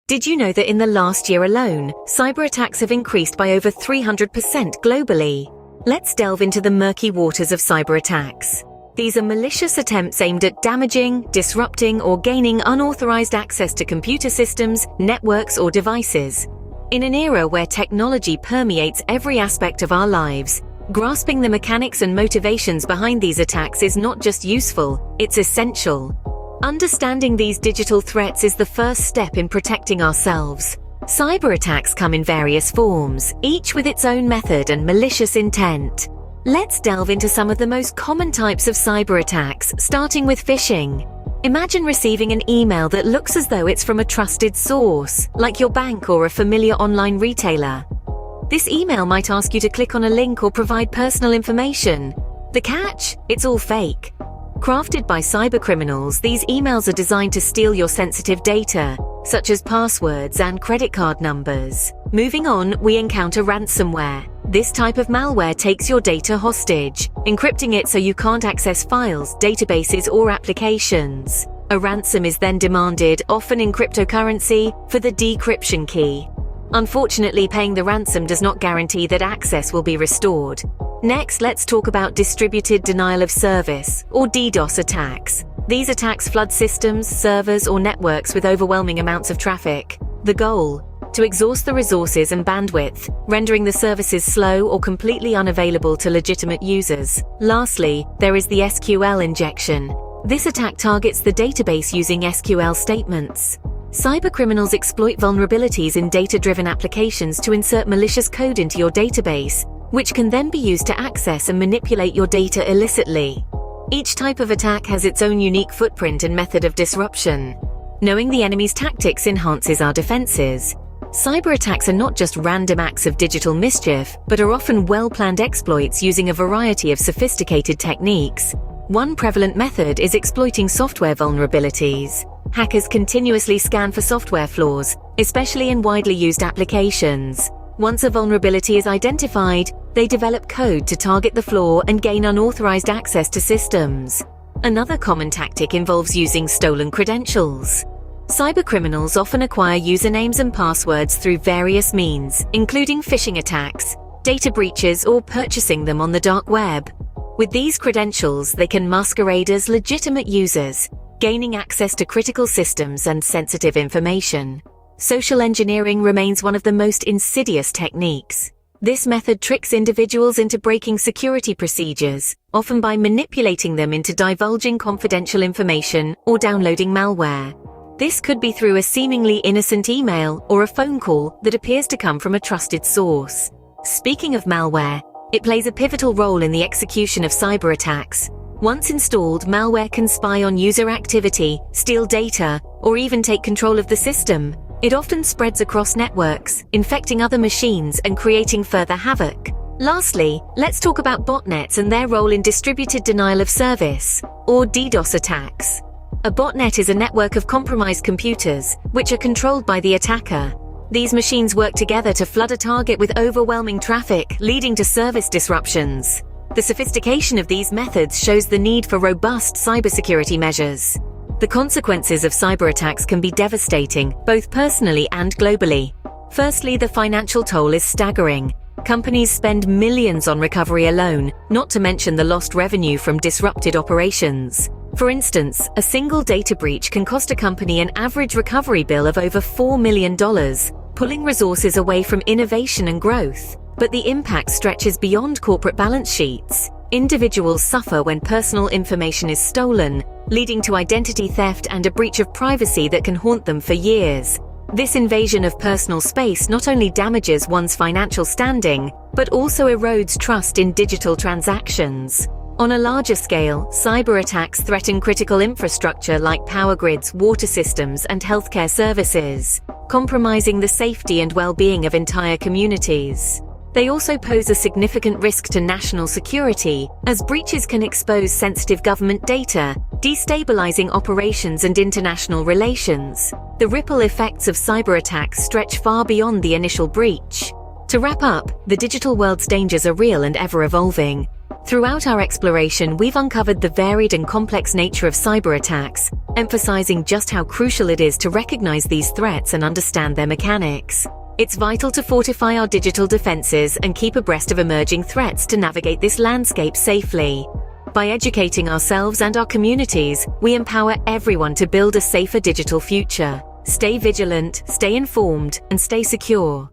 Did you know that in the last year alone, cyber attacks have increased by over 300% globally? Let's delve into the murky waters of cyber attacks. These are malicious attempts aimed at damaging, disrupting, or gaining unauthorized access to computer systems, networks, or devices. In an era where technology permeates every aspect of our lives, grasping the mechanics and motivations behind these attacks is not just useful, it's essential. Understanding these digital threats is the first step in protecting ourselves. Cyber attacks come in various forms, each with its own method and malicious intent. Let's delve into some of the most common types of cyber attacks, starting with phishing. Imagine receiving an email that looks as though it's from a trusted source, like your bank or a familiar online retailer. This email might ask you to click on a link or provide personal information. The catch? It's all fake. Crafted by cybercriminals, these emails are designed to steal your sensitive data, such as passwords and credit card numbers. Moving on, we encounter ransomware. This type of malware takes your data hostage, encrypting it so you can't access files, databases, or applications. A ransom is then demanded, often in cryptocurrency, for the decryption key. Unfortunately, paying the ransom does not guarantee that access will be restored. Next, let's talk about distributed denial of service, or DDoS attacks. These attacks flood systems, servers, or networks with overwhelming amounts of traffic. The goal? To exhaust the resources and bandwidth, rendering the services slow or completely unavailable to legitimate users. Lastly, there is the SQL injection. This attack targets the database using SQL statements. Cybercriminals exploit vulnerabilities in data-driven applications to insert malicious code into your database, which can then be used to access and manipulate your data illicitly. Each type of attack has its own unique footprint and method of disruption. Knowing the enemy's tactics enhances our defenses. Cyber attacks are not just random acts of digital mischief, but are often well-planned exploits using a variety of sophisticated techniques. One prevalent method is exploiting software vulnerabilities. Hackers continuously scan for software flaws, especially in widely used applications. Once a vulnerability is identified, they develop code to target the flaw and gain unauthorized access to systems. Another common tactic involves using stolen credentials. Cybercriminals often acquire usernames and passwords through various means, including phishing attacks, data breaches, or purchasing them on the dark web. With these credentials, they can masquerade as legitimate users, gaining access to critical systems and sensitive information. Social engineering remains one of the most insidious techniques. This method tricks individuals into breaking security procedures, often by manipulating them into divulging confidential information or downloading malware. This could be through a seemingly innocent email or a phone call that appears to come from a trusted source. Speaking of malware, it plays a pivotal role in the execution of cyber attacks. Once installed, malware can spy on user activity, steal data, or even take control of the system. It often spreads across networks, infecting other machines and creating further havoc. Lastly, let's talk about botnets and their role in distributed denial of service, or DDoS attacks. A botnet is a network of compromised computers, which are controlled by the attacker. These machines work together to flood a target with overwhelming traffic, leading to service disruptions. The sophistication of these methods shows the need for robust cybersecurity measures. The consequences of cyber attacks can be devastating, both personally and globally. Firstly, the financial toll is staggering. Companies spend millions on recovery alone, not to mention the lost revenue from disrupted operations. For instance, a single data breach can cost a company an average recovery bill of over $4 million, pulling resources away from innovation and growth. But the impact stretches beyond corporate balance sheets. Individuals suffer when personal information is stolen, leading to identity theft and a breach of privacy that can haunt them for years. This invasion of personal space not only damages one's financial standing, but also erodes trust in digital transactions. On a larger scale, cyber attacks threaten critical infrastructure like power grids, water systems, and healthcare services, compromising the safety and well-being of entire communities. They also pose a significant risk to national security, as breaches can expose sensitive government data, destabilizing operations and international relations. The ripple effects of cyber attacks stretch far beyond the initial breach. To wrap up, the digital world's dangers are real and ever-evolving. Throughout our exploration, we've uncovered the varied and complex nature of cyberattacks, emphasizing just how crucial it is to recognize these threats and understand their mechanics. It's vital to fortify our digital defenses and keep abreast of emerging threats to navigate this landscape safely. By educating ourselves and our communities, we empower everyone to build a safer digital future. Stay vigilant, stay informed, and stay secure.